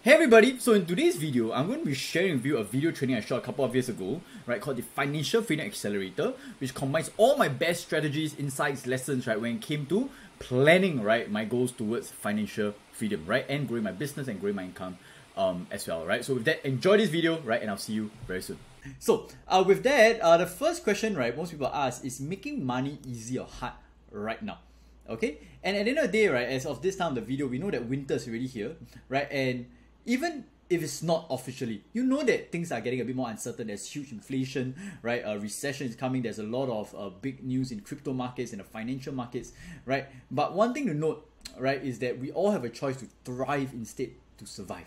Hey everybody, so in today's video, I'm going to be sharing with you a video training I shot a couple of years ago, right, called the Financial Freedom Accelerator, which combines all my best strategies, insights, lessons, right, when it came to planning, right, my goals towards financial freedom, right, and growing my business and growing my income as well, right. So with that, enjoy this video, right, and I'll see you very soon. So with that, the first question, right, most people ask is making money easy or hard right now? Okay, and at the end of the day, right, as of this time of the video, we know that winter is already here, right, and even if it's not officially, you know that things are getting a bit more uncertain. There's huge inflation, right? A recession is coming. There's a lot of big news in crypto markets and the financial markets, right? But one thing to note, right, is that we all have a choice to thrive instead to survive,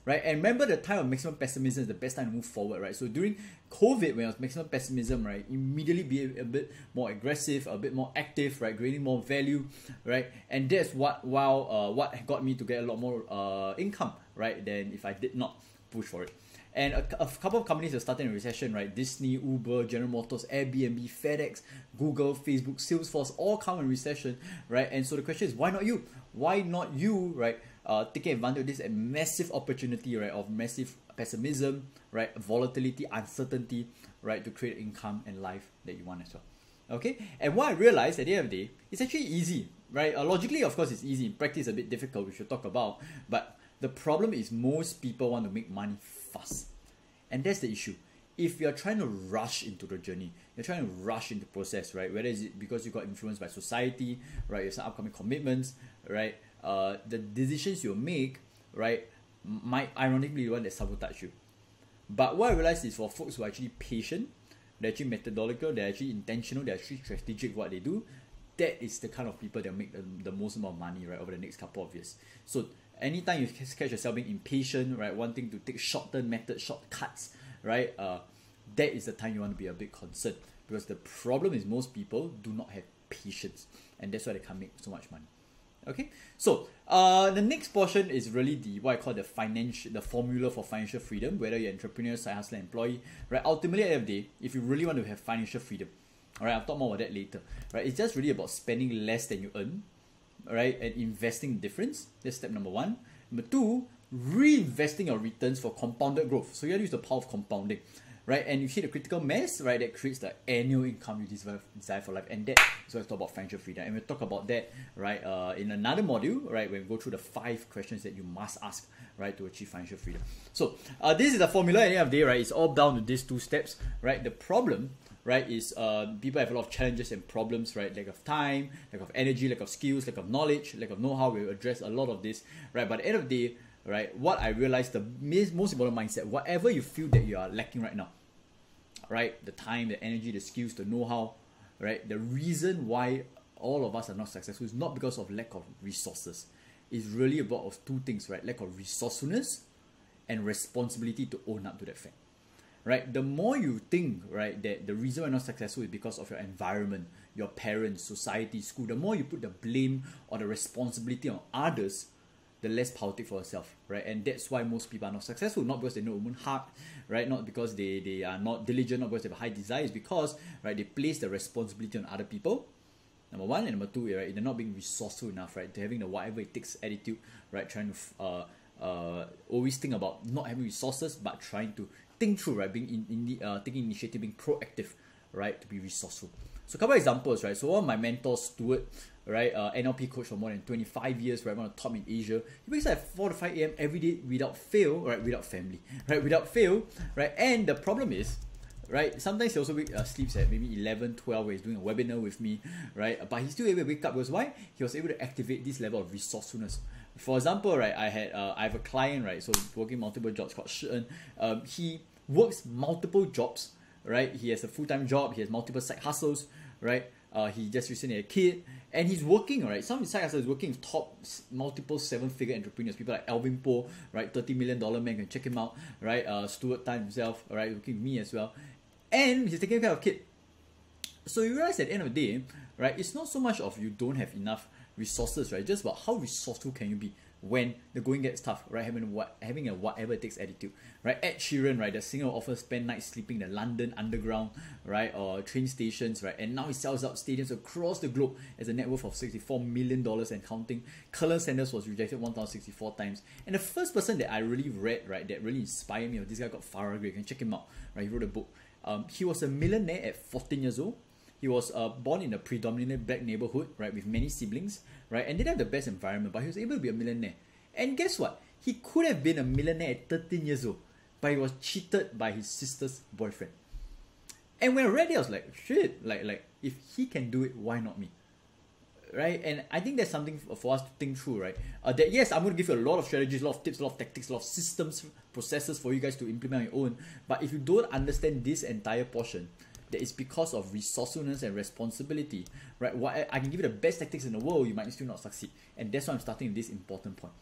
right? And remember, the time of maximum pessimism is the best time to move forward, right? So during COVID, when I was maximum pessimism, right, immediately be a bit more aggressive, a bit more active, right, creating more value, right? And that's what what got me to get a lot more income, right, than if I did not push for it. And a couple of companies are starting a recession, right? Disney, Uber, General Motors, Airbnb, FedEx, Google, Facebook, Salesforce, all come in recession, right? And so the question is, why not you? Why not you, right? Taking advantage of this massive opportunity, right, of massive pessimism, right, volatility, uncertainty, right, to create income and life that you want as well. Okay, and what I realized at the end of the day, it's actually easy, right? Logically, of course, it's easy. In practice, a bit difficult, we should talk about. But the problem is most people want to make money fast. And that's the issue. If you're trying to rush into the journey, you're trying to rush into the process, right? Whether it's because you got influenced by society, right? You have some upcoming commitments, right? The decisions you make, right, might ironically be the one that sabotage you. But what I realized is for folks who are actually patient, they're actually methodological, they're actually intentional, they're actually strategic what they do, that is the kind of people that make the most amount of money, right, over the next couple of years. So anytime you catch yourself being impatient, right, wanting to take short-term methods, shortcuts, right, that is the time you want to be a bit concerned, because the problem is most people do not have patience, and that's why they can't make so much money. Okay, so the next portion is really what I call the formula for financial freedom, whether you're an entrepreneur, side hustler, employee, right? Ultimately, at the end of the day, if you really want to have financial freedom, all right, I'll talk more about that later, right? It's just really about spending less than you earn, right, and investing the difference. That's step number one. Number two, reinvesting your returns for compounded growth. So you gotta use the power of compounding, right? And you hit a critical mass, right, that creates the annual income you desire for life. And that is what I talk about financial freedom. And we'll talk about that, right, in another module, right, when we go through the 5 questions that you must ask, right, to achieve financial freedom. So this is the formula at the end of the day, right? It's all down to these 2 steps, right? The problem, right, is people have a lot of challenges and problems, right? Lack of time, lack of energy, lack of skills, lack of knowledge, lack of know-how. We'll address a lot of this, right? But at the end of the day, right, what I realized, the most important mindset, whatever you feel that you are lacking right now, right, the time, the energy, the skills, the know-how, right, the reason why all of us are not successful is not because of lack of resources. It's really about 2 things, right? Lack of resourcefulness and responsibility to own up to that fact. Right, the more you think, right, that the reason you're not successful is because of your environment, your parents, society, school, the more you put the blame or the responsibility on others, the less power take for yourself, right? And that's why most people are not successful, not because they know own heart, right? Not because they are not diligent, not because they have high desires, because, right, they place the responsibility on other people, number 1, and number 2, right, they're not being resourceful enough, right, to having the whatever it takes attitude, right, trying to always think about not having resources, but trying to think through, right, being taking initiative, being proactive, right, to be resourceful. So a couple of examples, right? So one of my mentors, Stuart, right, NLP coach for more than 25 years, right, one of the top in Asia. He wakes up at 4 to 5 a.m. every day without fail, right, without family, right, without fail, right. And the problem is, right, sometimes he also sleeps at maybe 11, 12 where he's doing a webinar with me, right, but he's still able to wake up because why? He was able to activate this level of resourcefulness. For example, right, I have a client, right, so working multiple jobs called Shi'en. He works multiple jobs, right? He has a full-time job, he has multiple side hustles, right? He just recently had a kid, and he's working, right? Some of his side hustles is working with top multiple 7-figure entrepreneurs, people like Alvin Poe, right? $30 million man, can check him out, right? Stuart Tan himself, right? Working with me as well, and he's taking care of a kid. So you realize at the end of the day, right, it's not so much of you don't have enough resources, right? Just about how resourceful can you be, when the going gets tough, right? Having a whatever it takes attitude, right? Ed Sheeran, right, the singer, often spent nights sleeping in the London Underground, right, or train stations, right, and now he sells out stadiums across the globe as a net worth of $64 million and counting. Colonel Sanders was rejected 1,064 times, and the first person that I really read, right, that really inspired me, this guy called Farah Gray. You can check him out, right? He wrote a book. He was a millionaire at 14 years old. He was born in a predominantly black neighborhood, right, with many siblings, right, and didn't have the best environment, but he was able to be a millionaire. And guess what? He could have been a millionaire at 13 years old, but he was cheated by his sister's boyfriend. And when I read it, I was like, shit, like if he can do it, why not me? Right? And I think that's something for us to think through, right? That yes, I'm going to give you a lot of strategies, a lot of tips, a lot of tactics, a lot of systems, processes for you guys to implement on your own. But if you don't understand this entire portion, that is because of resourcefulness and responsibility, right? What I can give you the best tactics in the world, you might still not succeed. And that's why I'm starting with this important point.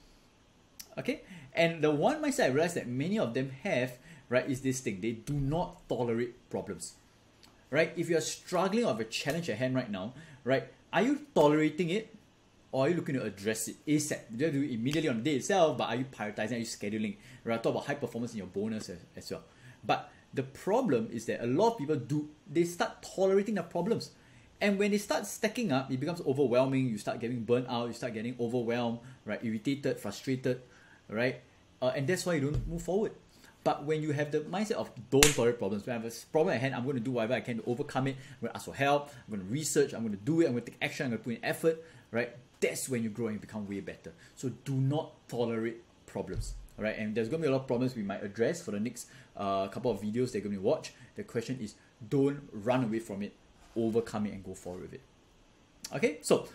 Okay? And the one mindset I realized that many of them have, right, is this thing. They do not tolerate problems. Right? If you're struggling or have a challenge at hand right now, right, are you tolerating it or are you looking to address it ASAP? You don't do it immediately on the day itself, but are you prioritizing, are you scheduling? Right? I talk about high performance in your bonus as well. But the problem is that a lot of people they start tolerating the problems. And when they start stacking up, it becomes overwhelming. You start getting burnt out, you start getting overwhelmed, right? Irritated, frustrated, right? And that's why you don't move forward. But when you have the mindset of don't tolerate problems, when I have a problem at hand, I'm going to do whatever I can to overcome it. I'm going to ask for help, I'm going to research, I'm going to do it, I'm going to take action, I'm going to put in effort, right? That's when you grow and you become way better. So do not tolerate problems. All right, and there's going to be a lot of problems we might address for the next couple of videos they're going to watch. The question is, don't run away from it, overcome it and go forward with it. Okay, so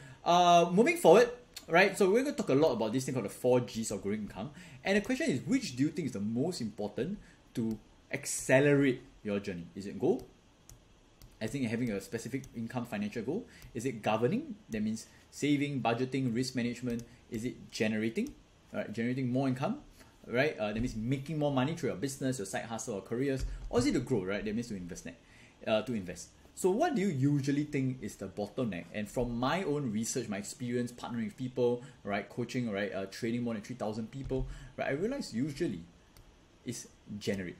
moving forward, right, so we're going to talk a lot about this thing called the 4 Gs of growing income. And the question is, which do you think is the most important to accelerate your journey? Is it goal? I think having a specific income financial goal. Is it governing? That means saving, budgeting, risk management. Is it generating? All right, generating more income. Right, that means making more money through your business, your side hustle or careers, or is it to grow, right? That means to invest. So what do you usually think is the bottleneck? And from my own research, my experience partnering with people, right, coaching, right, training more than 3,000 people, right, I realize usually is generate.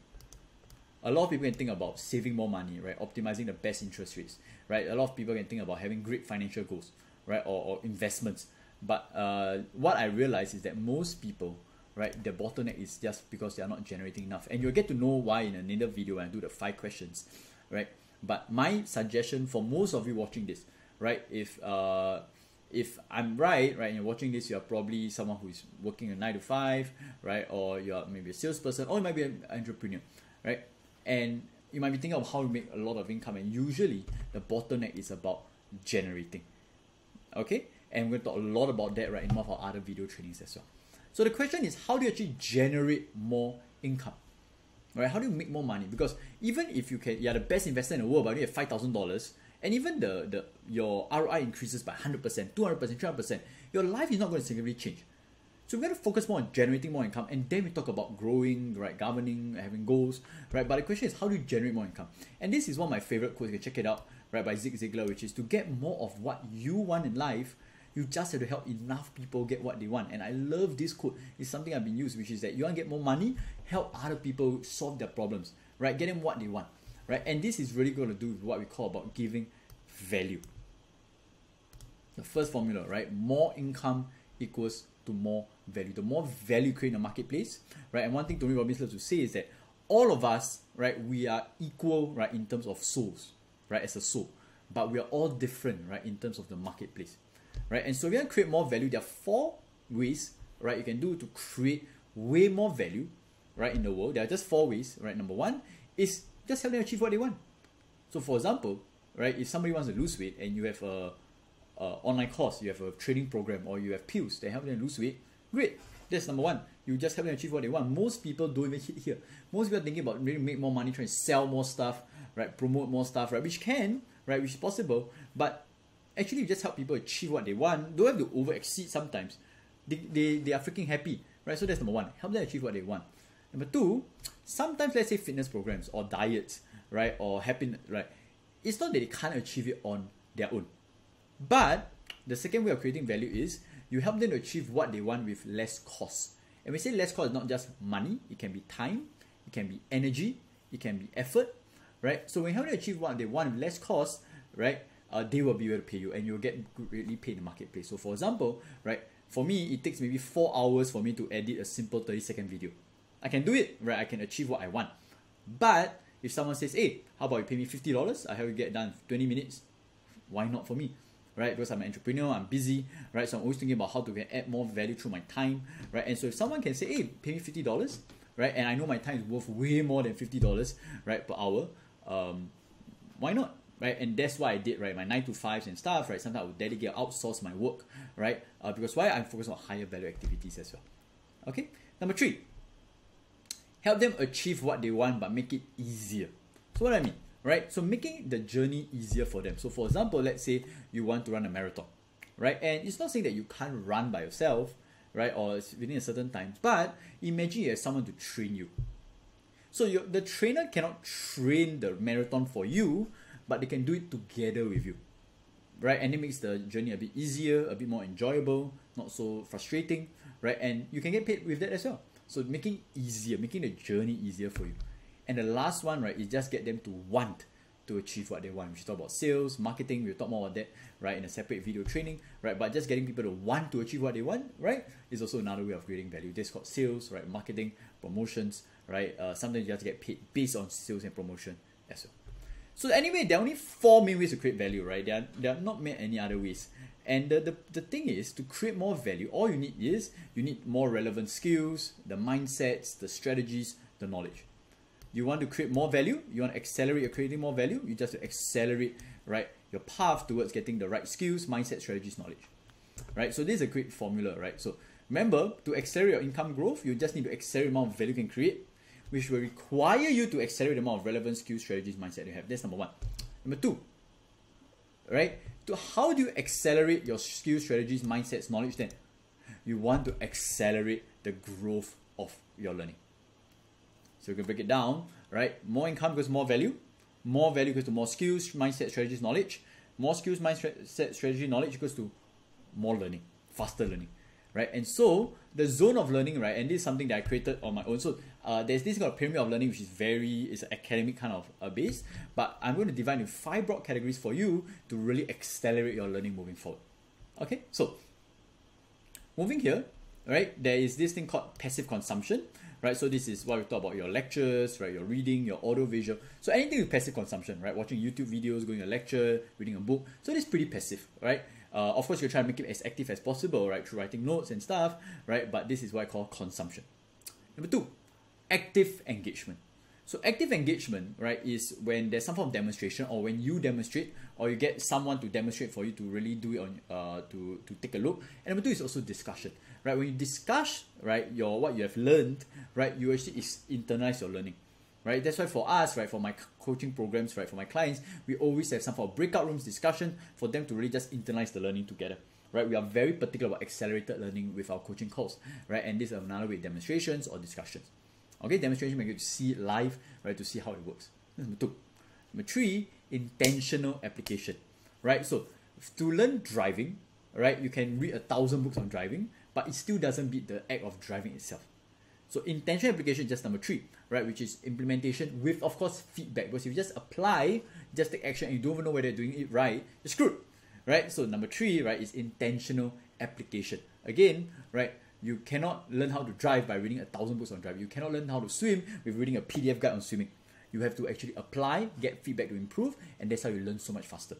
A lot of people can think about saving more money, right, optimizing the best interest rates, right? A lot of people can think about having great financial goals, right, or investments. But what I realize is that most people, right, the bottleneck is just because they are not generating enough. And you'll get to know why in another video when I do the 5 questions, right? But my suggestion for most of you watching this, right, if I'm right, and you're watching this, you're probably someone who is working a 9 to 5, right, or you're maybe a salesperson, or you might be an entrepreneur, right? And you might be thinking of how to make a lot of income, and usually the bottleneck is about generating. Okay? And we're going to talk a lot about that, right, in one of our other video trainings as well. So the question is, how do you actually generate more income? Right? How do you make more money? Because even if you're the best investor in the world, but you have $5,000, and even your ROI increases by 100%, 200%, 300%, your life is not going to significantly change. So we're going to focus more on generating more income, and then we talk about growing, right, governing, having goals, right? But the question is, how do you generate more income? And this is one of my favorite quotes. You can check it out, right, by Zig Ziglar, which is to get more of what you want in life, you just have to help enough people get what they want. And I love this quote. It's something I've been using, which is that you want to get more money, help other people solve their problems, right? Get them what they want, right? And this is really going to do with what we call about giving value. The first formula, right? More income equals to more value. The more value you create in the marketplace, right? And one thing Tony Robbins loves to say is that all of us, right, we are equal, right, in terms of souls, right, as a soul, but we are all different, right, in terms of the marketplace. Right, and so if you want to create more value, there are 4 ways, right, you can do to create way more value, right, in the world. There are just 4 ways, right. Number 1 is just help them achieve what they want. So for example, right, if somebody wants to lose weight and you have a online course, you have a training program, or you have pills that help them lose weight, great. That's number 1. You just help them achieve what they want. Most people don't even hit here. Most people are thinking about really make more money, trying to sell more stuff, right, promote more stuff, right, which is possible, but actually you just help people achieve what they want. Don't have to over exceed sometimes. They are freaking happy, right? So that's number 1. Help them achieve what they want. Number 2, sometimes let's say fitness programs or diets, right, or happiness, right, it's not that they can't achieve it on their own. But the second way of creating value is you help them to achieve what they want with less cost. And we say less cost is not just money, it can be time, it can be energy, it can be effort, right? So when you help them achieve what they want with less cost, right, they will be able to pay you and you'll get greatly paid in the marketplace. So for example, right, for me, it takes maybe 4 hours for me to edit a simple 30-second video. I can do it, right? I can achieve what I want. But if someone says, hey, how about you pay me $50? I help you get done in 20 minutes. Why not for me? Right? Because I'm an entrepreneur, I'm busy, right? So I'm always thinking about how to add more value through my time, right? And so if someone can say, hey, pay me $50, right? And I know my time is worth way more than $50, right, per hour, why not? Right? And that's what I did, right? My 9 to 5s and stuff, right? Sometimes I would delegate, outsource my work, right? Because why? I'm focused on higher value activities as well. Okay? Number 3, help them achieve what they want but make it easier. So what I mean, right? So making the journey easier for them. So for example, let's say you want to run a marathon, right? And it's not saying that you can't run by yourself, right? Or it's within a certain time, but imagine you have someone to train you. So the trainer cannot train the marathon for you, but they can do it together with you, right? And it makes the journey a bit easier, a bit more enjoyable, not so frustrating, right? And you can get paid with that as well. So making easier, making the journey easier for you. And the last one, right, is just get them to want to achieve what they want. We should talk about sales, marketing, we'll talk more about that, right, in a separate video training, right? But just getting people to want to achieve what they want, right, is also another way of creating value. This is called sales, right, marketing, promotions, right? Sometimes you have to get paid based on sales and promotion as well. So anyway, there are only 4 main ways to create value, right? There are not many other ways. And the thing is, to create more value, all you need is, you need more relevant skills, the mindsets, the strategies, the knowledge. You want to create more value, you want to accelerate your creating more value, you just accelerate, right, your path towards getting the right skills, mindset, strategies, knowledge. Right? So this is a great formula, right? So remember, to accelerate your income growth, you just need to accelerate the amount of value you can create, which will require you to accelerate the amount of relevant skills, strategies, mindset you have. That's number 1. Number 2, right? To how do you accelerate your skills, strategies, mindsets, knowledge then? You want to accelerate the growth of your learning. So you can break it down, right? More income equals more value equals to more skills, mindset, strategies, knowledge. More skills, mindset, strategy, knowledge equals to more learning, faster learning, right? And so the zone of learning, right? And this is something that I created on my own. So there's this kind of pyramid of learning, which is it's an academic kind of base, but I'm going to divide into 5 broad categories for you to really accelerate your learning moving forward. Okay, so moving here, right? There is this thing called passive consumption, right? So this is what we talk about: your lectures, right? Your reading, your audio visual. So anything with passive consumption, right? Watching YouTube videos, going to a lecture, reading a book. So it is pretty passive, right? Of course, you try to make it as active as possible, right? Through writing notes and stuff, right? But this is what I call consumption. Number 2, active engagement. So active engagement, right, is when there's some form of demonstration, or when you demonstrate, or you get someone to demonstrate for you to really do it on to take a look. And number 2 is also discussion, right? When you discuss, right, what you have learned, right, you actually internalize your learning, right? That's why for us, right, for my coaching programs, right, for my clients, we always have some form of breakout rooms discussion for them to really just internalize the learning together. Right, we are very particular about accelerated learning with our coaching calls, right? And this is another way: demonstrations or discussions. Okay, demonstration make you see it live, right, to see how it works. That's number 2. Number 3, intentional application, right? So to learn driving, right, you can read 1,000 books on driving, but it still doesn't beat the act of driving itself. So intentional application is just number 3, right, which is implementation with, of course, feedback. Because if you just apply, just take action, and you don't even know whether you're doing it right, you're screwed. Right? So number 3, right, is intentional application. Again, right, you cannot learn how to drive by reading 1,000 books on driving. You cannot learn how to swim with reading a PDF guide on swimming. You have to actually apply, get feedback to improve, and that's how you learn so much faster.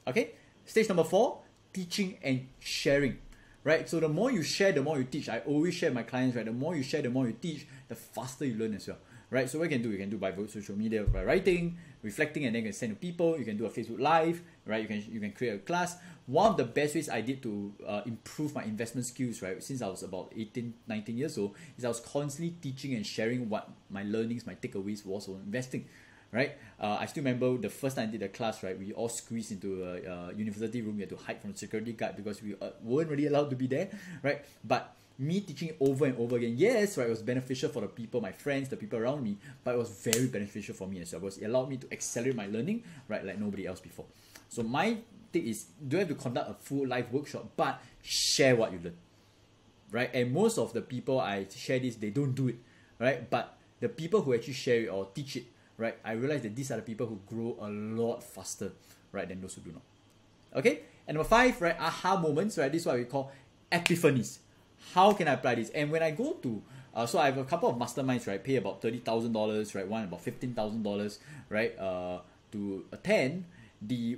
Okay? Stage number 4, teaching and sharing. Right? So the more you share, the more you teach. I always share with my clients, right? The more you share, the more you teach, the faster you learn as well. Right? So what you can do by social media, by writing, reflecting, and then you can send to people. You can do a Facebook Live, right? You can create a class. One of the best ways I did to improve my investment skills, right, since I was about 18, 19 years old, is I was constantly teaching and sharing what my learnings, my takeaways was on investing. Right? I still remember the first time I did the class, right, we all squeezed into a university room. We had to hide from the security guard because we weren't really allowed to be there, right? But me teaching over and over again, yes, right, it was beneficial for the people, my friends, the people around me, but it was very beneficial for me as well, because it allowed me to accelerate my learning, right, like nobody else before. So my thing is, don't have to conduct a full live workshop, but share what you learn, right? And most of the people I share this, they don't do it, right? But the people who actually share it or teach it, right, I realize that these are the people who grow a lot faster, right, than those who do not. Okay, and number 5, right, aha moments, right? This is what we call epiphanies. How can I apply this? And when I go to, so I have a couple of masterminds, right, pay about $30,000, right, one about $15,000, right, to attend.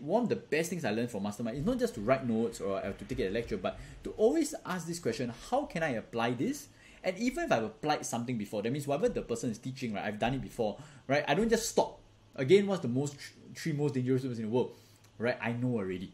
One of the best things I learned from mastermind is not just to write notes or to take a lecture, but to always ask this question: how can I apply this? And even if I've applied something before, that means whatever the person is teaching, right, I've done it before, right? I don't just stop. Again, what's the three most dangerous things in the world, right? I know already,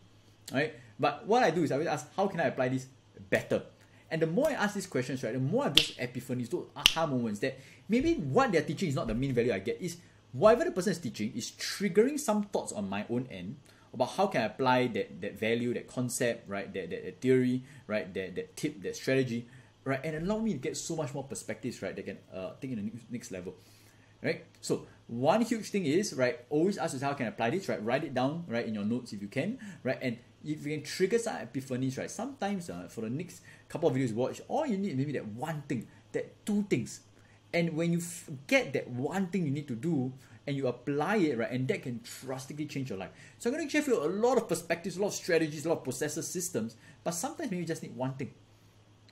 right? But what I do is I will ask, how can I apply this better? And the more I ask these questions, right, the more I have those epiphanies, those aha moments that maybe what they're teaching is not the main value I get, is whatever the person is teaching is triggering some thoughts on my own end about how can I apply that value, that concept, right, that theory, right, that tip, that strategy, right, and allow me to get so much more perspectives, right, that can take in the next level, right? So one huge thing is, right, always ask yourself how can I apply this, right? Write it down, right, in your notes if you can, right? And if you can trigger some epiphanies, right, sometimes for the next couple of videos you watch, all you need maybe that one thing, that two things. And when you get that one thing you need to do and you apply it, right, and that can drastically change your life. So I'm going to share with you a lot of perspectives, a lot of strategies, a lot of processes, systems, but sometimes maybe you just need one thing,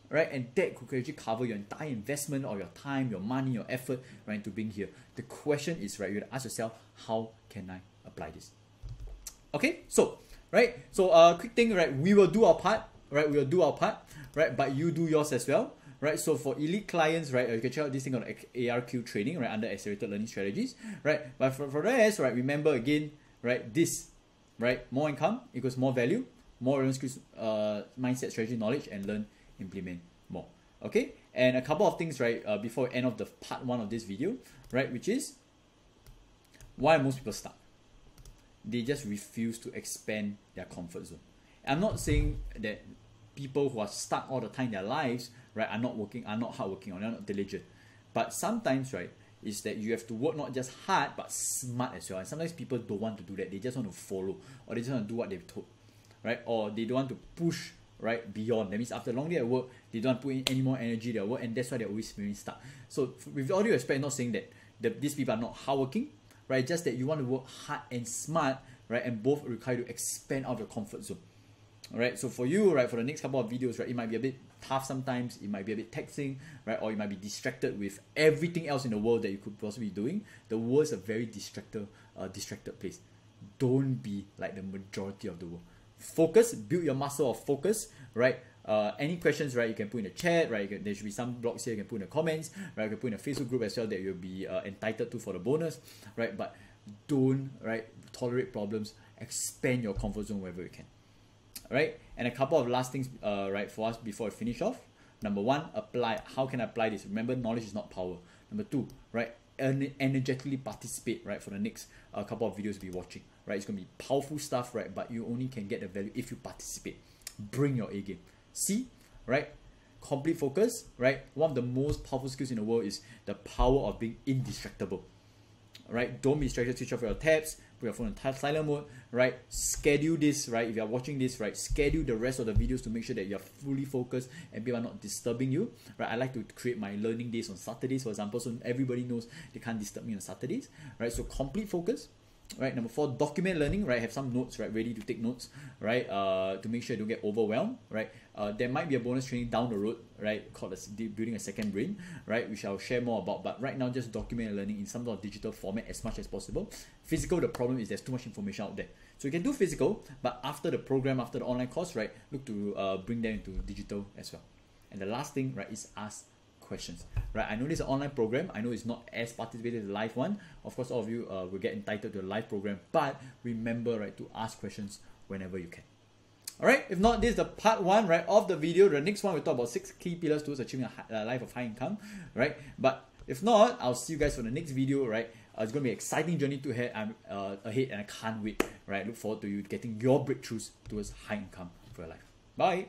right? And that could actually cover your entire investment or your time, your money, your effort, right, to being here. The question is, right, you have to ask yourself, how can I apply this? Okay, so, right, so quick thing, right, we will do our part, right, we will do our part, right, but you do yours as well. Right, so for elite clients, right, you can check out this thing on ARQ training, right, under Accelerated Learning Strategies, right. But for the rest, right, remember again, right, this, right, more income equals more value, more relevant skills, mindset, strategy, knowledge, and learn, implement more. Okay, and a couple of things, right, before we end of the part 1 of this video, right, which is why most people stuck. They just refuse to expand their comfort zone. I'm not saying that people who are stuck all the time in their lives, right, are not hardworking, or they're not diligent. But sometimes, right, is that you have to work not just hard but smart as well. And sometimes people don't want to do that. They just want to follow, or they just want to do what they've told, right? Or they don't want to push, right, beyond. That means after a long day at work, they don't put in any more energy in their work, and that's why they're always feeling stuck. So with all due respect, not saying that these people are not hardworking, right? Just that you want to work hard and smart, right, and both require you to expand out of your comfort zone. Alright, so for you, right, for the next couple of videos, right, it might be a bit tough sometimes, it might be a bit taxing, right, or you might be distracted with everything else in the world that you could possibly be doing. The world is a very distracted place. Don't be like the majority of the world. Focus, build your muscle of focus, right? Any questions, right, you can put in the chat, right? There should be some blogs here you can put in the comments, right? You can put in a Facebook group as well that you'll be entitled to for the bonus, right? But don't, right, tolerate problems, expand your comfort zone wherever you can. Right, and a couple of last things, right, for us before we finish off. Number 1, apply. How can I apply this? Remember, knowledge is not power. Number 2, right, energetically participate, right, for the next couple of videos we'll be watching. Right, it's gonna be powerful stuff, right, but you only can get the value if you participate. Bring your A game. C, right, complete focus, right. One of the most powerful skills in the world is the power of being indistractable. Right, don't be distracted. Switch off your tabs, put your phone on silent mode, right? Schedule this, right? If you're watching this, right, schedule the rest of the videos to make sure that you're fully focused and people are not disturbing you, right? I like to create my learning days on Saturdays, for example, so everybody knows they can't disturb me on Saturdays, right? So complete focus, right? Number 4, document learning, right? Have some notes, right, ready to take notes, right? To make sure you don't get overwhelmed, right? There might be a bonus training down the road, right, called building a second brain, right, which I'll share more about. But right now, just document learning in some sort of digital format as much as possible. Physical, the problem is there's too much information out there. So you can do physical, but after the program, after the online course, right, look to bring them into digital as well. And the last thing, right, is ask questions, right? I know this is an online program. I know it's not as participated as the live one. Of course, all of you will get entitled to the live program, but remember, right, to ask questions whenever you can. Alright, if not, this is the part 1, right, of the video. The next one we'll talk about 6 key pillars towards achieving a life of high income, right? But if not, I'll see you guys for the next video, right? It's going to be an exciting journey to ahead, and I can't wait, right? Look forward to you getting your breakthroughs towards high income for your life. Bye!